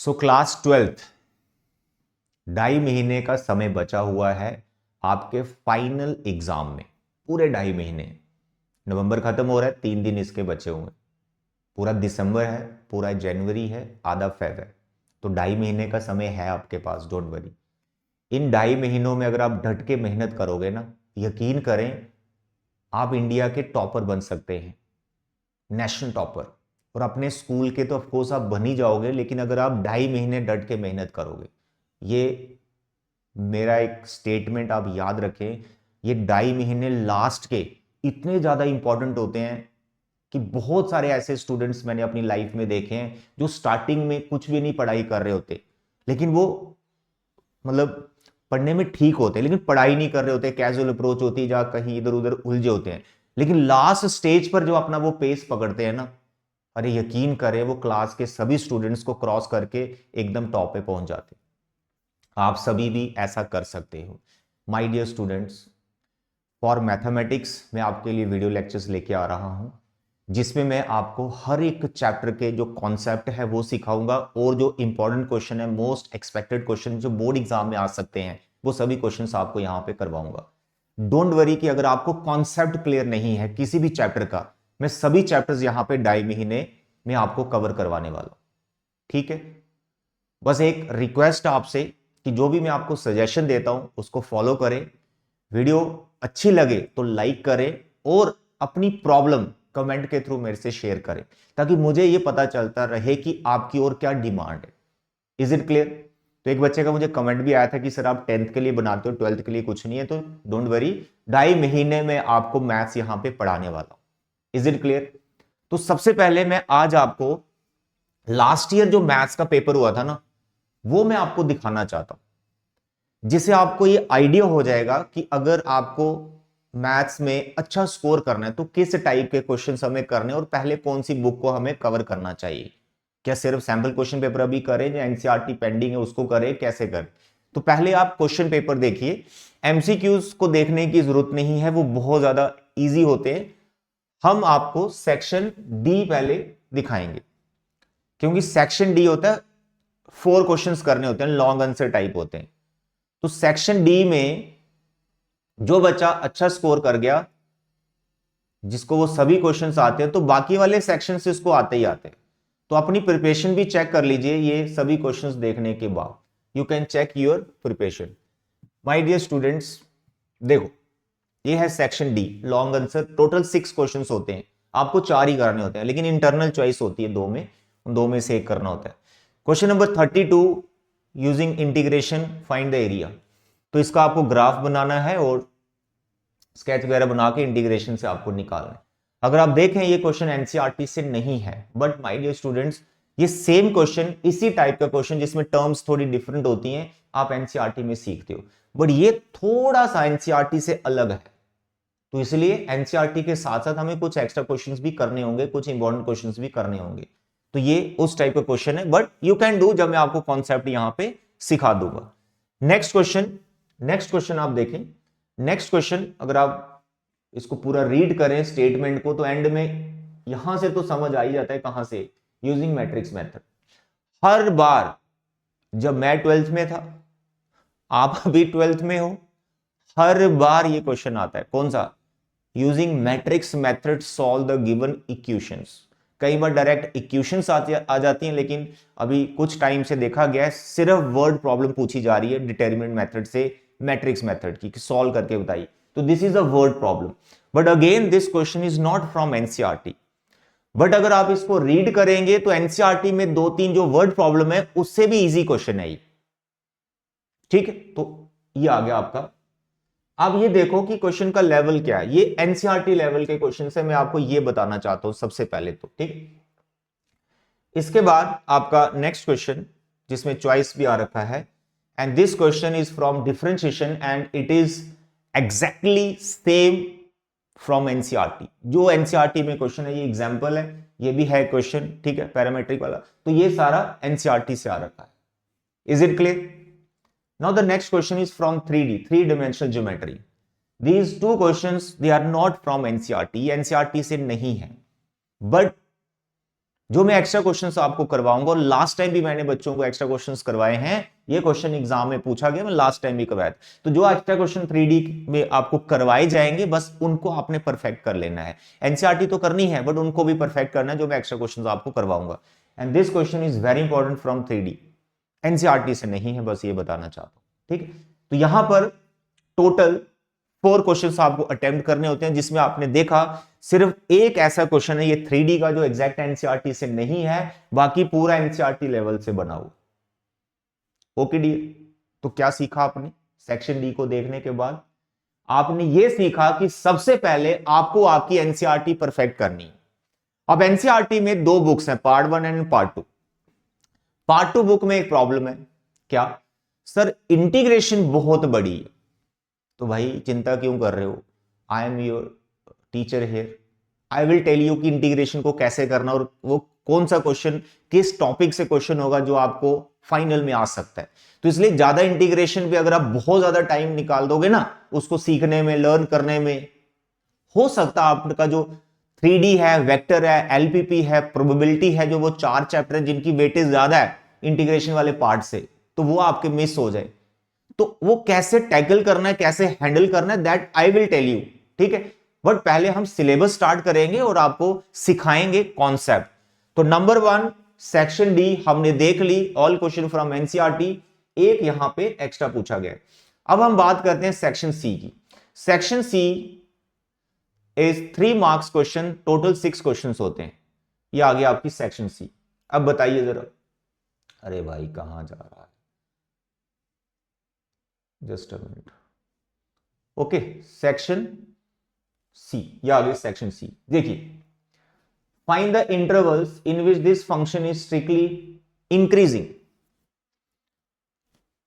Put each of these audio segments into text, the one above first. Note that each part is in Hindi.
सो क्लास 12th 2.5 महीने का समय बचा हुआ है आपके फाइनल एग्जाम में। पूरे 2.5 महीने, नवंबर खत्म हो रहा है, 3 दिन इसके बचे हुए। पूरा दिसंबर है, पूरा जनवरी है, आधा फेब है। तो 2.5 महीने का समय है आपके पास। डोंट वरी, इन 2.5 महीनों में अगर आप डट के मेहनत करोगे ना, यकीन करें आप इंडिया के टॉपर बन सकते हैं, नेशनल टॉपर। और अपने स्कूल के तो ऑफकोर्स आप बन ही जाओगे, लेकिन अगर आप 2.5 महीने डट के मेहनत करोगे, ये मेरा एक स्टेटमेंट आप याद रखें, ये 2.5 महीने लास्ट के इतने ज़्यादा इंपॉर्टेंट होते हैं कि बहुत सारे ऐसे स्टूडेंट्स मैंने अपनी लाइफ में देखे हैं जो स्टार्टिंग में कुछ भी नहीं पढ़ाई कर रहे होते, लेकिन वो मतलब पढ़ने में ठीक होते हैं, लेकिन पढ़ाई नहीं कर रहे होते, कैजुअल अप्रोच होती है, जहाँ कहीं इधर उधर उलझे होते हैं। लेकिन लास्ट स्टेज पर जो अपना वो पेस पकड़ते हैं ना, अरे यकीन करें वो क्लास के सभी स्टूडेंट्स को क्रॉस करके एकदम टॉप पे पहुंच जाते हैं। आप सभी भी ऐसा कर सकते हो। My dear students, for mathematics मैं आपके लिए वीडियो लेक्चर्स लेके आ रहा हूं, जिसमें मैं आपको हर एक चैप्टर के जो कॉन्सेप्ट है वो सिखाऊंगा, और जो इंपॉर्टेंट क्वेश्चन है, मोस्ट एक्सपेक्टेड क्वेश्चन जो बोर्ड एग्जाम में आ सकते हैं, वो सभी क्वेश्चंस आपको यहां पे करवाऊंगा। डोंट वरी कि अगर आपको कॉन्सेप्ट क्लियर नहीं है किसी भी चैप्टर का, मैं सभी चैप्टर्स यहां पे 2.5 महीने में आपको कवर करवाने वाला हूं। ठीक है, बस एक रिक्वेस्ट आपसे कि जो भी मैं आपको सजेशन देता हूं उसको फॉलो करें। वीडियो अच्छी लगे तो लाइक करें, और अपनी प्रॉब्लम कमेंट के थ्रू मेरे से शेयर करें, ताकि मुझे यह पता चलता रहे कि आपकी और क्या डिमांड है। Is it clear? तो एक बच्चे का मुझे कमेंट भी आया था कि सर आप 10th के लिए बनाते हो, 12th के लिए कुछ नहीं है। तो डोंट वरी, 2.5 महीने में आपको मैथ्स यहां पे पढ़ाने वाला हूं। Is it clear? तो सबसे पहले मैं आज आपको लास्ट ईयर जो मैथ्स का पेपर हुआ था ना, वो मैं आपको दिखाना चाहता हूं, जिससे आपको ये आइडिया हो जाएगा कि अगर आपको मैथ्स में अच्छा स्कोर करना है तो किस टाइप के क्वेश्चन हमें करने, और पहले कौन सी बुक को हमें कवर करना चाहिए। क्या सिर्फ सैंपल क्वेश्चन पेपर अभी करें, या एनसीईआरटी पेंडिंग है उसको करें, कैसे करें? तो पहले आप क्वेश्चन पेपर देखिए। एमसीक्यूज को देखने की जरूरत नहीं है, वो बहुत ज्यादा इजी होते हैं। हम आपको सेक्शन डी पहले दिखाएंगे, क्योंकि सेक्शन डी होता है 4 क्वेश्चंस करने होते हैं, लॉन्ग आंसर टाइप होते हैं। तो सेक्शन डी में जो बच्चा अच्छा स्कोर कर गया, जिसको वो सभी क्वेश्चंस आते हैं, तो बाकी वाले सेक्शन से इसको आते ही आते हैं। तो अपनी प्रिपरेशन भी चेक कर लीजिए ये सभी क्वेश्चंस देखने के बाद। You can check your preparation. My dear students, देखो ये है section D, long answer. Total 6 questions होते हैं, आपको 4 ही करने होते हैं, लेकिन इंटरनल चॉइस होती है 2 में, उन 2 में से एक करना होता है। Question number 32, using integration find the area. तो इसका आपको ग्राफ बनाना है और स्केच वगैरह बना के इंटीग्रेशन से आपको निकालना है। अगर आप देखें ये क्वेश्चन एनसीईआरटी से नहीं है, बट माय डियर स्टूडेंट्स ये सेम क्वेश्चन, इसी टाइप का क्वेश्चन जिसमें टर्म्स थोड़ी डिफरेंट होती हैं, आप एनसीईआरटी में सीखते हो, बट ये थोड़ा सा एनसीईआरटी से अलग है। तो इसलिए एनसीईआरटी के साथ साथ हमें कुछ एक्स्ट्रा क्वेश्चंस भी करने होंगे, कुछ इंपॉर्टेंट क्वेश्चंस भी करने होंगे। तो ये उस टाइप का क्वेश्चन है, बट यू कैन डू जब मैं आपको कॉन्सेप्ट यहां पे सिखा दूंगा। नेक्स्ट क्वेश्चन आप देखें। नेक्स्ट क्वेश्चन अगर आप इसको पूरा रीड करें स्टेटमेंट को, तो एंड में यहां से तो समझ आ ही जाता है कहां से, यूजिंग मैट्रिक्स मेथड। हर बार जब मैं 12th में था, आप अभी 12th में हो, हर बार ये क्वेश्चन आता है। कौन सा? Using matrix method solve the given equations. कई बार डायरेक्ट इक्वेशंस आ जाती हैं, लेकिन अभी कुछ टाइम से देखा गया है सिर्फ वर्ड प्रॉब्लम पूछी जा रही है डिटरमिनेंट मेथड से, मैट्रिक्स मेथड की, सॉल्व करके बताइए। तो this is a word problem, but again this question is not from NCERT. But अगर आप इसको रीड करेंगे तो एनसीईआरटी में 2-3 जो वर्ड प्रॉब्लम है उससे भी इजी क्वेश्चन है ये। ठीक है, तो ये आ गया आपका। अब ये देखो कि क्वेश्चन का लेवल क्या है। ये एनसीईआरटी लेवल के क्वेश्चन से मैं आपको ये बताना चाहता हूं सबसे पहले तो। ठीक, इसके बाद आपका नेक्स्ट क्वेश्चन जिसमें चॉइस भी आ रखा है, and this question is from differentiation and it is exactly same from NCERT. जो एनसीईआरटी में क्वेश्चन है, ये एग्जांपल है, ये भी है क्वेश्चन, ठीक है, पैरामेट्रिक वाला। तो ये सारा एनसीईआरटी से आ रखा है। Is it clear? Now the next question is from 3D, three-dimensional geometry. These two questions they are not from NCERT, NCERT से नहीं है, but जो मैं एक्स्ट्रा क्वेश्चंस आपको करवाऊंगा, और लास्ट टाइम भी मैंने बच्चों को एक्स्ट्रा क्वेश्चंस करवाए हैं, ये क्वेश्चन एग्जाम में पूछा गया, मैं लास्ट टाइम भी करवाया था। तो जो एक्स्ट्रा क्वेश्चन 3D में आपको करवाए जाएंगे, बस उनको आपने परफेक्ट कर लेना है। एनसीईआरटी तो करनी है, बट उनको भी परफेक्ट करना है, जो मैं एक्स्ट्रा क्वेश्चन आपको करवाऊंगा। And this question is very important from 3D, NCERT से नहीं है, बस ये बताना चाहता हूं। ठीक है, तो यहां पर टोटल 4 क्वेश्चंस आपको अटेम्प्ट करने होते हैं, जिसमें आपने देखा सिर्फ एक ऐसा क्वेश्चन है ये 3D का जो एग्जैक्ट एनसीईआरटी से नहीं है, बाकी पूरा एनसीईआरटी लेवल से बना हुआ। ओके डी, तो क्या सीखा आपने सेक्शन डी को देखने के बाद? आपने ये सीखा कि सबसे पहले आपको आपकी एनसीईआरटी परफेक्ट करनी है। अब एनसीईआरटी में 2 बुक्स हैं, part 1 and part 2। Part 2 book में एक प्रॉब्लम है, क्या सर? इंटीग्रेशन बहुत बड़ी है। तो भाई चिंता क्यों कर रहे हो? I am your teacher here, I will tell you कि इंटीग्रेशन को कैसे करना, और वो कौन सा क्वेश्चन किस टॉपिक से क्वेश्चन होगा जो आपको फाइनल में आ सकता है। तो इसलिए ज्यादा इंटीग्रेशन भी अगर आप बहुत ज्यादा टाइम निकाल दोगे ना उसको सीखने में, लर्न करने में, हो सकता है आपका जो 3D है, वेक्टर है, एलपीपी है, प्रोबेबिलिटी है, जो वो 4 चैप्टर है जिनकी वेटेज ज्यादा है इंटीग्रेशन वाले पार्ट से, तो वो आपके मिस हो जाए। तो वो कैसे टैकल करना है, कैसे हैंडल करना है, that I will tell you. ठीक है, बट पहले हम सिलेबस स्टार्ट करेंगे और आपको सिखाएंगे कॉन्सेप्ट। तो नंबर 1 सेक्शन डी हमने देख ली, ऑल क्वेश्चन फ्रॉम एनसीईआरटी, एक यहां पे एक्स्ट्रा पूछा गया। अब हम बात करते हैं सेक्शन सी की। Section C is 3 marks question, total 6 question होते हैं। ये आ गया आपकी सेक्शन सी। अब बताइए जरा, अरे भाई कहां जा रहा है, just a minute. Okay, section C, या आगे सेक्शन सी देखिए, find the intervals in which this function is strictly increasing.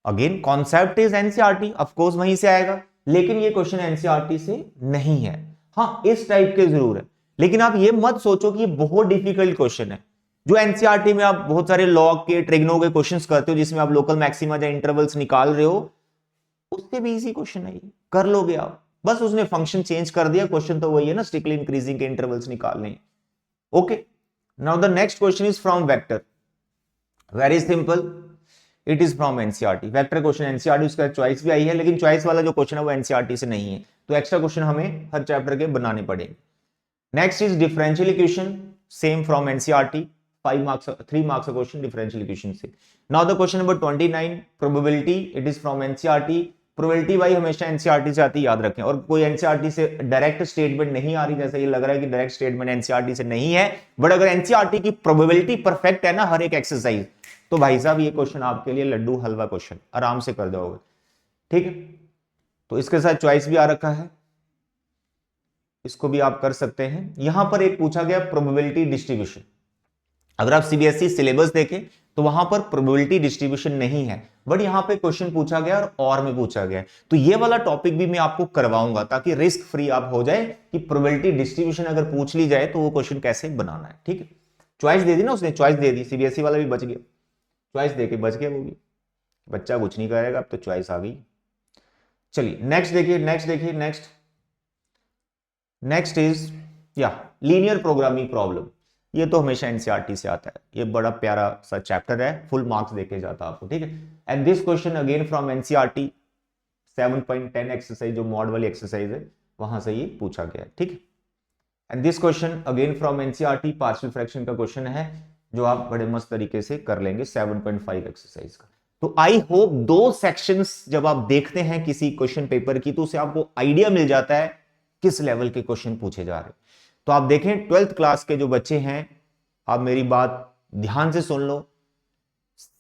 Again concept is NCERT, of course वहीं से आएगा, लेकिन ये क्वेश्चन एनसीईआरटी से नहीं है। हाँ, इस टाइप के जरूर है, लेकिन आप ये मत सोचो कि ये बहुत डिफिकल्ट क्वेश्चन है। जो एनसीईआरटी में आप बहुत सारे लॉग के, ट्रिग्नो के क्वेश्चंस करते हो, जिसमें आप लोकल मैक्सिमा या इंटरवल्स निकाल रहे हो, उससे भी इजी क्वेश्चन है, ये कर लोगे आप। बस उसने फंक्शन चेंज कर दिया, क्वेश्चन तो वही है ना, स्ट्रिक्टली इंक्रीजिंग के इंटरवल्स निकालने। Okay, now the next question is from vector, very simple, it is from NCERT. Vector question NCERT, उसका चॉइस भी आई है, लेकिन चॉइस वाला जो क्वेश्चन है वो एनसीईआरटी से नहीं है, तो एक्स्ट्रा क्वेश्चन हमें हर चैप्टर के बनाने पड़ेंगे। Next is differential equation, same from NCERT, 3 marks question differential equation से। Now the question number 29, probability, it is from NCERT. Probability भाई हमेशा एनसीईआरटी से आती है, याद रखें, और कोई एनसीईआरटी से डायरेक्ट स्टेटमेंट नहीं आ रही, जैसे ये लग रहा है कि डायरेक्ट स्टेटमेंट एनसीईआरटी से नहीं है, बट अगर एनसीईआरटी की प्रोबेबिलिटी परफेक्ट है ना हर एक एक्सरसाइज, तो भाई साहब ये क्वेश्चन आपके लिए लड्डू हलवा क्वेश्चन, आराम से कर दोगे। ठीक है, तो इसके साथ चॉइस भी आ रखा है, इसको भी आप कर सकते हैं। यहां पर एक पूछा गया प्रोबेबिलिटी डिस्ट्रीब्यूशन। अगर आप सीबीएसई सिलेबस देखें तो वहां पर प्रोबेबिलिटी डिस्ट्रीब्यूशन नहीं है, बट यहां पे क्वेश्चन पूछा गया और में पूछा गया, तो ये वाला टॉपिक भी मैं आपको करवाऊंगा, ताकि रिस्क फ्री आप हो जाए कि प्रोबेबिलिटी डिस्ट्रीब्यूशन अगर पूछ ली जाए तो वो क्वेश्चन कैसे बनाना है। ठीक है, चॉइस दे दी ना उसने, चॉइस दे दी, सीबीएसई वाला भी बच गया, चॉइस देके बच गया वो भी, बच्चा कुछ नहीं करेगा, अब तो चॉइस आ गई। चलिए नेक्स्ट देखिए, नेक्स्ट इज या लीनियर प्रोग्रामिंग प्रॉब्लम। ये तो हमेशा एनसीईआरटी से आता है, ये बड़ा प्यारा सा चैप्टर है, फुल मार्क्स देके जाता है आपको। ठीक है, and this question again from NCERT 7.10 exercise, जो मॉड वाली एक्सरसाइज है वहां से ये पूछा गया। ठीक है, and this question again from NCERT, partial fraction का क्वेश्चन है, जो आप बड़े मस्त तरीके से कर लेंगे 7.5 एक्सरसाइज का। तो आई होप 2 सेक्शंस जब आप देखते हैं किसी क्वेश्चन पेपर की, तो उसे आपको आइडिया मिल जाता है किस लेवल के क्वेश्चन पूछे जा रहे हैं। तो आप देखें 12th क्लास के जो बच्चे हैं, आप मेरी बात ध्यान से सुन लो,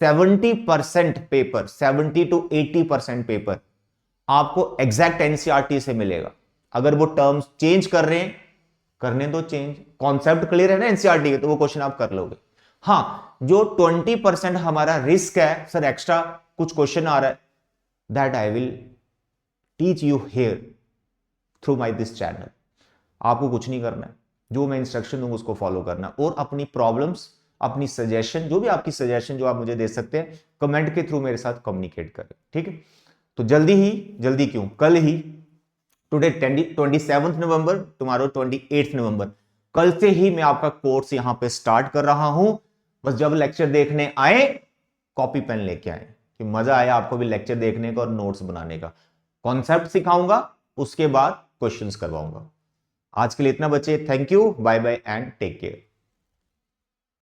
70% पेपर, 70 to 80% पेपर आपको एग्जैक्ट एनसीईआरटी से मिलेगा। अगर वो टर्म्स चेंज कर रहे हैं, करने दो चेंज, कॉन्सेप्ट क्लियर है ना एनसीईआरटी के, तो वो क्वेश्चन आप कर लोगे। हाँ, जो 20% हमारा रिस्क है, सर एक्स्ट्रा कुछ क्वेश्चन आ रहा है, that I will teach you here through my this channel. आपको कुछ नहीं करना है, जो मैं इंस्ट्रक्शन दूंगा उसको फॉलो करना, और अपनी प्रॉब्लम्स, अपनी सजेशन, जो भी आपकी सजेशन जो आप मुझे दे सकते हैं, कमेंट के थ्रू मेरे साथ कम्युनिकेट करें। ठीक है, तो जल्दी क्यों, कल ही, टुडे 27 नवंबर, टुमारो 28 नवंबर, कल से ही मैं आपका कोर्स यहां पे स्टार्ट कर रहा हूं। बस जब लेक्चर देखने आए कॉपी पेन लेके आए, कि मजा आया आपको भी लेक्चर देखने का और नोट्स बनाने का। कॉन्सेप्ट सिखाऊंगा, उसके बाद क्वेश्चंस करवाऊंगा। आज के लिए इतना बचे। Thank you, bye bye and take care.